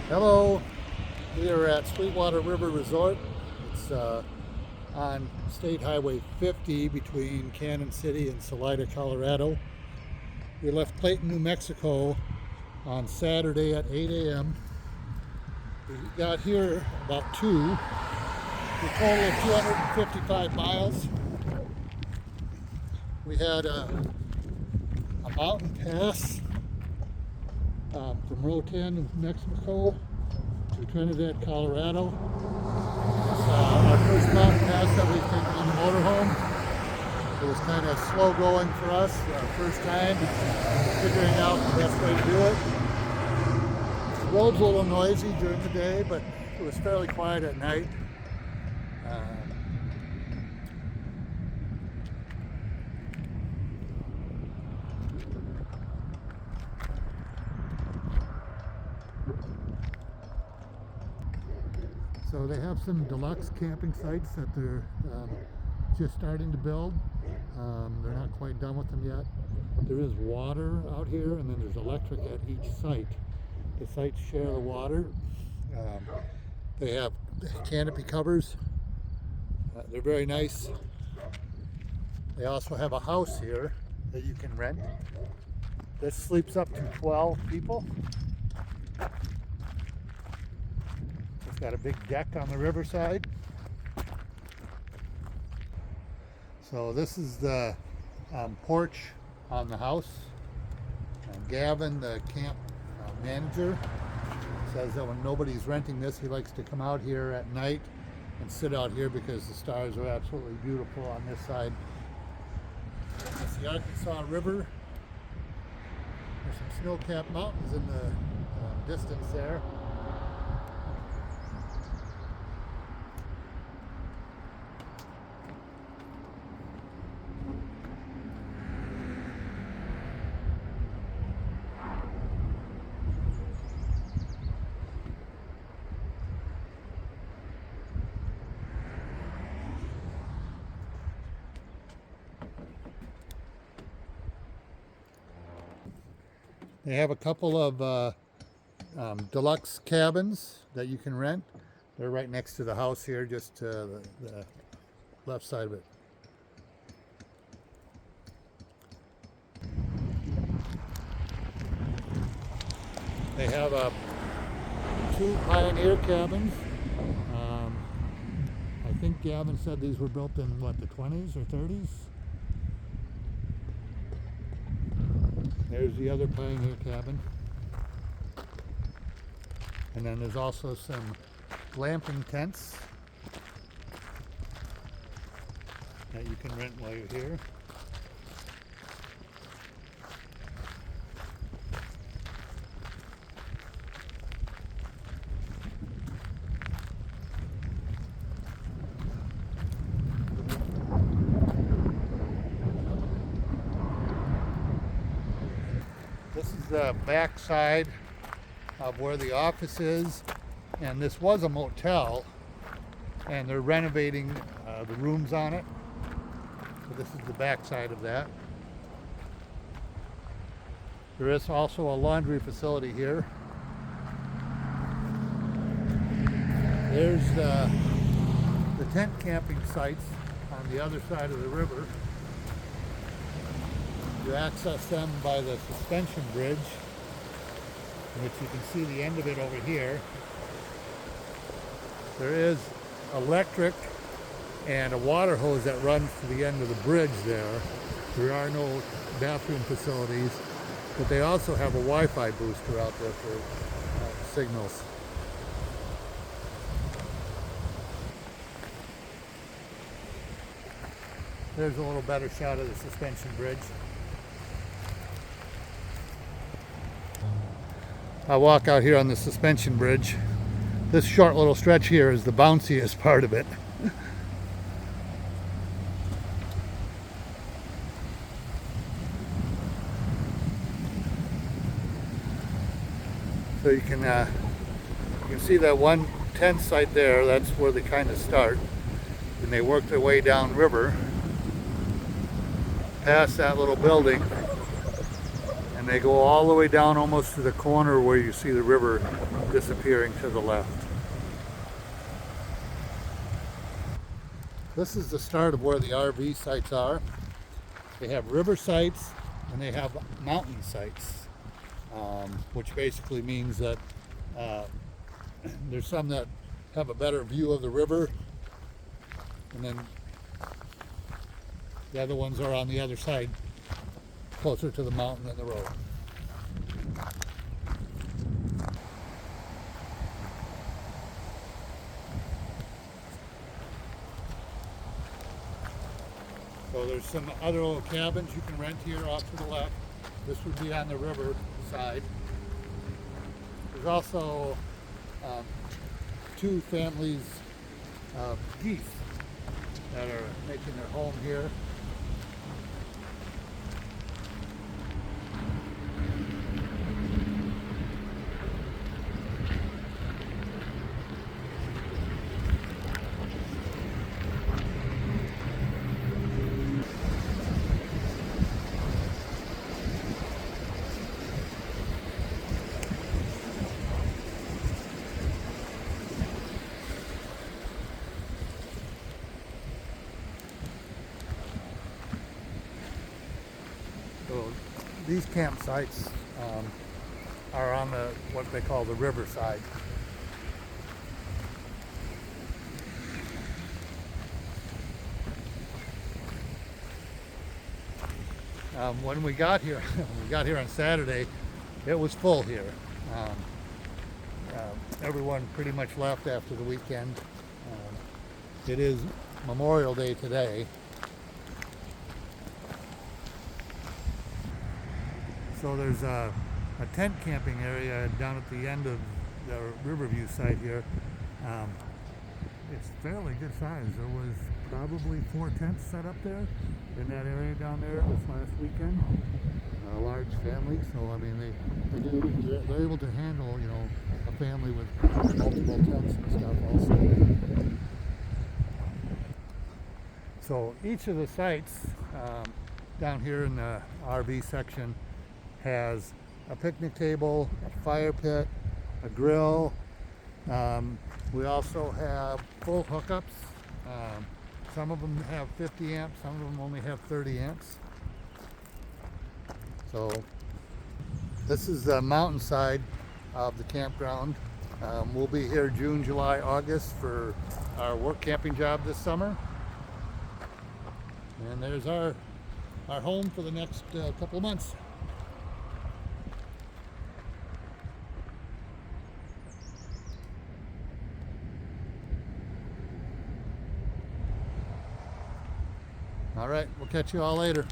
Hello, we are at Sweetwater River Resort. It's on State Highway 50 between Canon City and Salida, Colorado. We left Clayton, New Mexico on Saturday at 8 a.m. We got here about 2, a total of 255 miles. We had a mountain pass from Rotan, New Mexico to Trinidad, Colorado. It's our first mountain pass that we've taken on the motorhome. It was kind of slow going for us, our first time, figuring out the best way to do it. The road's a little noisy during the day, but it was fairly quiet at night. So they have some deluxe camping sites that they're just starting to build. They're not quite done with them yet. There is water out here, and then there's electric at each site. The sites share the water. They have canopy covers. They're very nice. They also have a house here that you can rent. This sleeps up to 12 people. It's got a big deck on the riverside. So this is the porch on the house. Gavin, the camp manager, says that when nobody's renting this, he likes to come out here at night and sit out here because the stars are absolutely beautiful on this side. That's the Arkansas River. There's some snow-capped mountains in the distance there. They have a couple of deluxe cabins that you can rent. They're right next to the house here, just to the left side of it. They have 2 Pioneer cabins. I think Gavin said these were built in, what, the 20s or 30s? There's the other Pioneer cabin. And then there's also some glamping tents that you can rent while you're here. This is the back side of where the office is, and this was a motel, and they're renovating the rooms on it. So this is the back side of that. There is also a laundry facility here. There's the tent camping sites on the other side of the river. You access them by the suspension bridge, which you can see the end of it over here. There is electric and a water hose that runs to the end of the bridge there. There are no bathroom facilities, but they also have a Wi-Fi booster out there for signals. There's a little better shot of the suspension bridge. I walk out here on the suspension bridge. This short little stretch here is the bounciest part of it. So you can see that one tent site there. That's where they kind of start, and they work their way downriver past that little building, and And they go all the way down almost to the corner where you see the river disappearing to the left. This is the start of where the RV sites are. They have river sites and they have mountain sites, which basically means that there's some that have a better view of the river, and then the other ones are on the other side, closer to the mountain and the road. So there's some other little cabins you can rent here off to the left. This would be on the river side. There's also 2 families of geese that are making their home here. So these campsites are on what they call the river side. When we got here, on Saturday, it was full here. Everyone pretty much left after the weekend. It is Memorial Day today. So there's a tent camping area down at the end of the Riverview site here. It's fairly good size. There was probably 4 tents set up there in that area down there this last weekend. A large family, so I mean they're able to handle, you know, a family with multiple tents and stuff also. So each of the sites down here in the RV section has a picnic table, a fire pit, a grill. We also have full hookups. Some of them have 50 amps, some of them only have 30 amps. So this is the mountainside of the campground. We'll be here June, July, August for our work camping job this summer. And there's our home for the next couple of months. All right, we'll catch you all later.